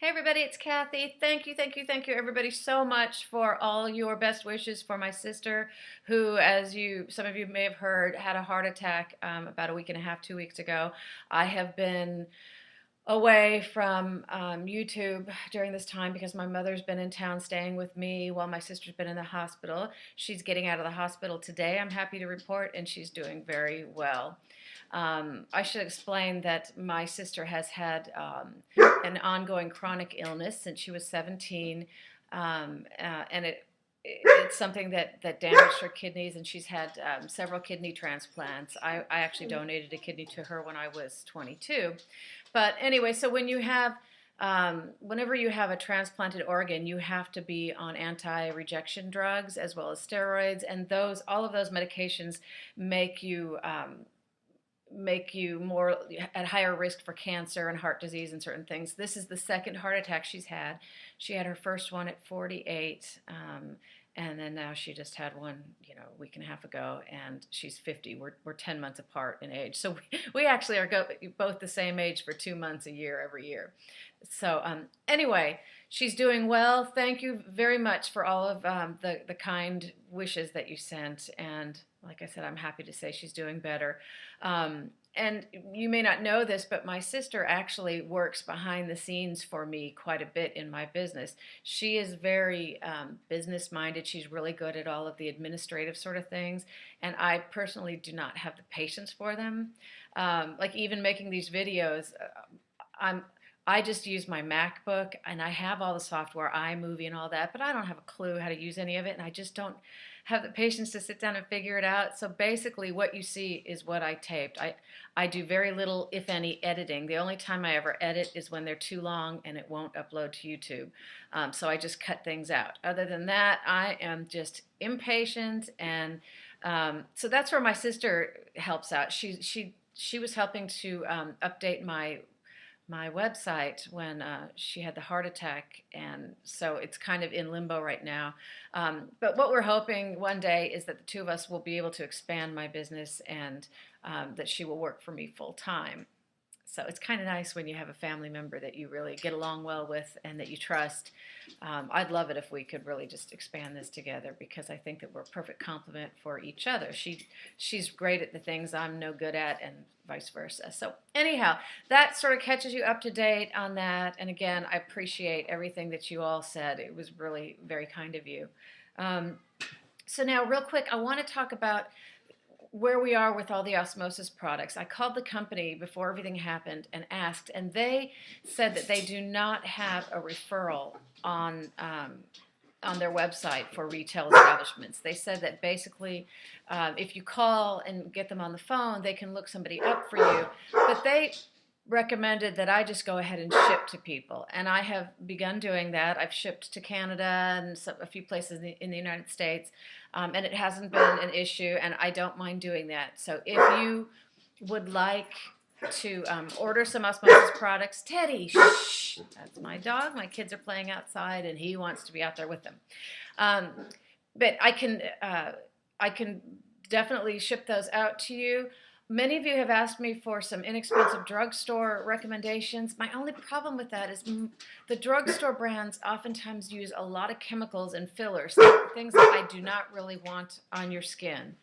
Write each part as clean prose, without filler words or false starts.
Hey everybody, it's Kathy. Thank you, everybody so much for all your best wishes for my sister, who, as some of you may have heard, had a heart attack about a week and a half, 2 weeks ago. I have been away from YouTube during this time because my mother's been in town staying with me while my sister's been in the hospital. She's getting out of the hospital today, I'm happy to report, and she's doing very well. I should explain that my sister has had an ongoing chronic illness since she was 17, and it's something that damaged her kidneys, and she's had several kidney transplants. I actually donated a kidney to her when I was 22. But anyway, so when you have whenever you have a transplanted organ, you have to be on anti-rejection drugs as well as steroids, and all of those medications make you more at higher risk for cancer and heart disease and certain things. This is the second heart attack she's had. She had her first one at 48, and then now she just had one, a week and a half ago, and she's 50. We're 10 months apart in age, so we actually are both the same age for 2 months a year every year. So anyway, she's doing well. Thank you very much for all of the kind wishes that you sent, and like I said, I'm happy to say she's doing better. And you may not know this, but my sister actually works behind the scenes for me quite a bit in my business. She is very business-minded. She's really good at all of the administrative sort of things, and I personally do not have the patience for them. Like even making these videos, I just use my MacBook, and I have all the software, iMovie and all that, but I don't have a clue how to use any of it, and I just don't have the patience to sit down and figure it out. So basically what you see is what I taped. I do very little, if any, editing. The only time I ever edit is when they're too long and it won't upload to YouTube. So I just cut things out. Other than that, I am just impatient, and so that's where my sister helps out. She was helping to update my website when she had the heart attack, and so it's kind of in limbo right now. But what we're hoping one day is that the two of us will be able to expand my business, and that she will work for me full time. So it's kind of nice when you have a family member that you really get along well with and that you trust. I'd love it if we could really just expand this together, because I think that we're a perfect complement for each other. She's great at the things I'm no good at, and vice versa. So anyhow, that sort of catches you up to date on that. And again, I appreciate everything that you all said. It was really very kind of you. So now real quick, I want to talk about where we are with all the Osmosis products. I called the company before everything happened and asked, and they said that they do not have a referral on their website for retail establishments. They said that basically if you call and get them on the phone, they can look somebody up for you, but they recommended that I just go ahead and ship to people, and I have begun doing that. I've shipped to Canada and a few places in the United States, and it hasn't been an issue, and I don't mind doing that. So if you would like to order some Osmosis products, Teddy, shh, that's my dog. My kids are playing outside, and he wants to be out there with them. But I can definitely ship those out to you. Many of you have asked me for some inexpensive drugstore recommendations. My only problem with that is the drugstore brands oftentimes use a lot of chemicals and fillers, things that I do not really want on your skin.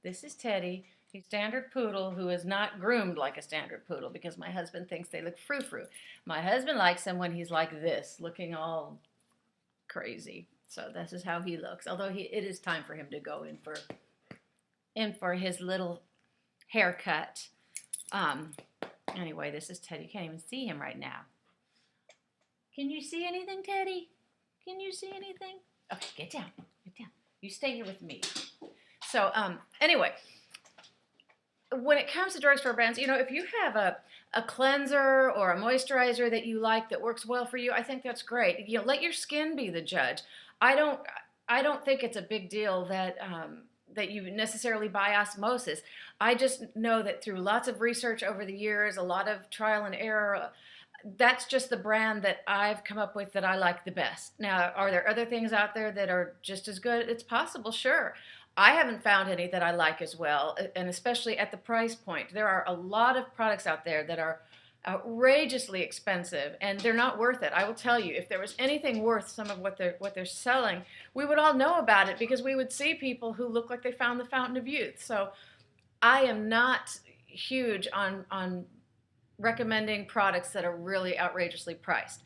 This is Teddy. He's a standard poodle who is not groomed like a standard poodle because my husband thinks they look frou-frou. My husband likes him when he's like this, looking all crazy. So this is how he looks, although it is time for him to go in for his little haircut. Anyway, this is Teddy. You can't even see him right now. Can you see anything, Teddy? Can you see anything? Okay, get down. Get down. You stay here with me. So anyway, when it comes to drugstore brands, if you have a cleanser or a moisturizer that you like that works well for you, I think that's great. Let your skin be the judge. I don't think it's a big deal that you necessarily buy Osmosis. I just know that through lots of research over the years, a lot of trial and error, that's just the brand that I've come up with that I like the best. Now, are there other things out there that are just as good? It's possible, sure. I haven't found any that I like as well, and especially at the price point. There are a lot of products out there that are outrageously expensive, and they're not worth it. I will tell you, if there was anything worth some of what they're selling, we would all know about it because we would see people who look like they found the fountain of youth. So I am not huge on recommending products that are really outrageously priced.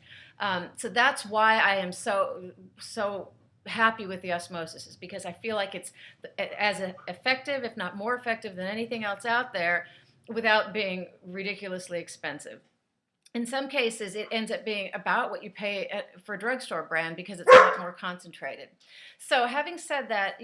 So that's why I am so happy with the Osmosis, is because I feel like it's as effective, if not more effective, than anything else out there, without being ridiculously expensive. In some cases, it ends up being about what you pay for a drugstore brand because it's a lot more concentrated. So having said that,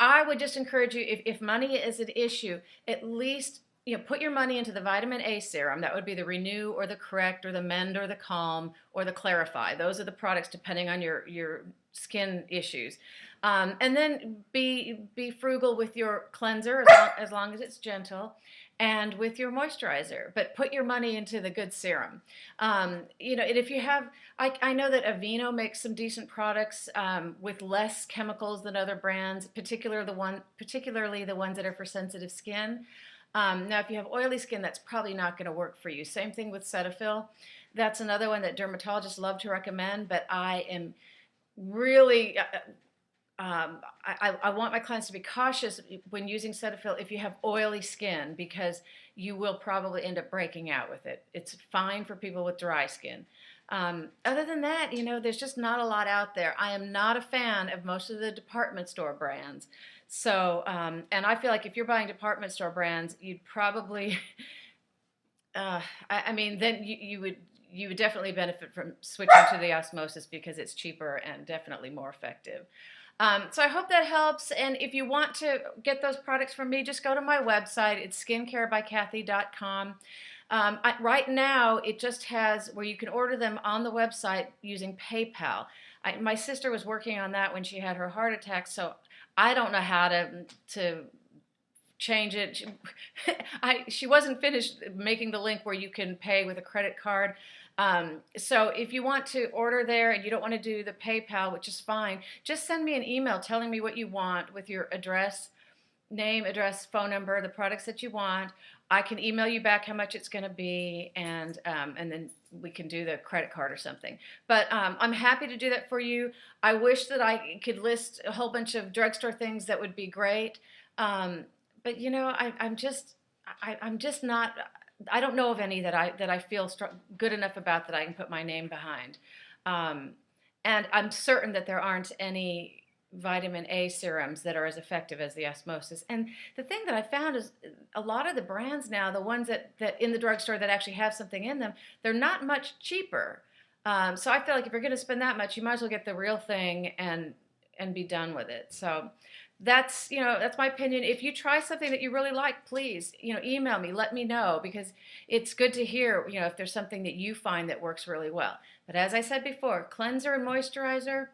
I would just encourage you, if money is an issue, at least put your money into the vitamin A serum. That would be the Renew or the Correct or the Mend or the Calm or the Clarify. Those are the products depending on your skin issues. And then be frugal with your cleanser as long as it's gentle, and with your moisturizer, but put your money into the good serum. And if you have, I know that Aveeno makes some decent products with less chemicals than other brands, particularly the ones that are for sensitive skin. Now, if you have oily skin, that's probably not going to work for you. Same thing with Cetaphil. That's another one that dermatologists love to recommend, but I am really I want my clients to be cautious when using Cetaphil if you have oily skin, because you will probably end up breaking out with it. It's fine for people with dry skin. Other than that, there's just not a lot out there. I am not a fan of most of the department store brands. So, and I feel like if you're buying department store brands, you'd probably, then you would definitely benefit from switching to the Osmosis because it's cheaper and definitely more effective. So I hope that helps, and if you want to get those products from me, just go to my website. It's skincarebycathy.com. Right now, it just has where you can order them on the website using PayPal. My sister was working on that when she had her heart attack, so I don't know how to change it. She wasn't finished making the link where you can pay with a credit card. So if you want to order there and you don't want to do the PayPal, which is fine, just send me an email telling me what you want with your address, name, address, phone number, the products that you want. I can email you back how much it's going to be, and then we can do the credit card or something. But I'm happy to do that for you. I wish that I could list a whole bunch of drugstore things that would be great. But I'm just not. I don't know of any that I feel good enough about that I can put my name behind. And I'm certain that there aren't any vitamin A serums that are as effective as the Osmosis. And the thing that I found is a lot of the brands now, the ones that in the drugstore that actually have something in them, they're not much cheaper. So I feel like if you're going to spend that much, you might as well get the real thing and be done with it. So that's my opinion. If you try something that you really like, please email me, let me know, because it's good to hear if there's something that you find that works really well. But as I said before, cleanser and moisturizer,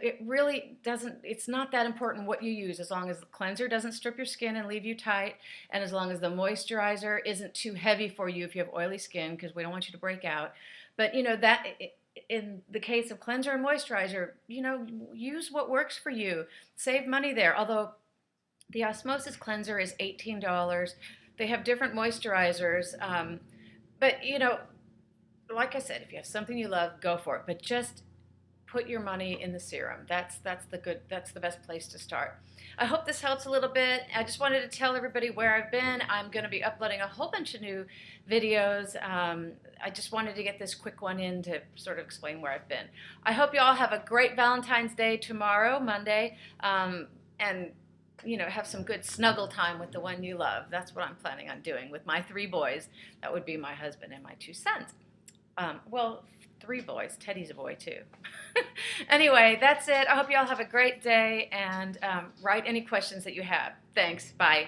it really doesn't, it's not that important what you use, as long as the cleanser doesn't strip your skin and leave you tight, and as long as the moisturizer isn't too heavy for you if you have oily skin, because we don't want you to break out. But that in the case of cleanser and moisturizer, use what works for you. Save money there. Although the Osmosis cleanser is $18. They have different moisturizers. But like I said, if you have something you love, go for it. But just put your money in the serum. That's the best place to start. I hope this helps a little bit. I just wanted to tell everybody where I've been. I'm going to be uploading a whole bunch of new videos. I just wanted to get this quick one in to sort of explain where I've been. I hope you all have a great Valentine's Day tomorrow, Monday, and have some good snuggle time with the one you love. That's what I'm planning on doing with my 3 boys. That would be my husband and my 2 sons. Well, 3 boys. Teddy's a boy too. Anyway, that's it. I hope you all have a great day, and write any questions that you have. Thanks. Bye.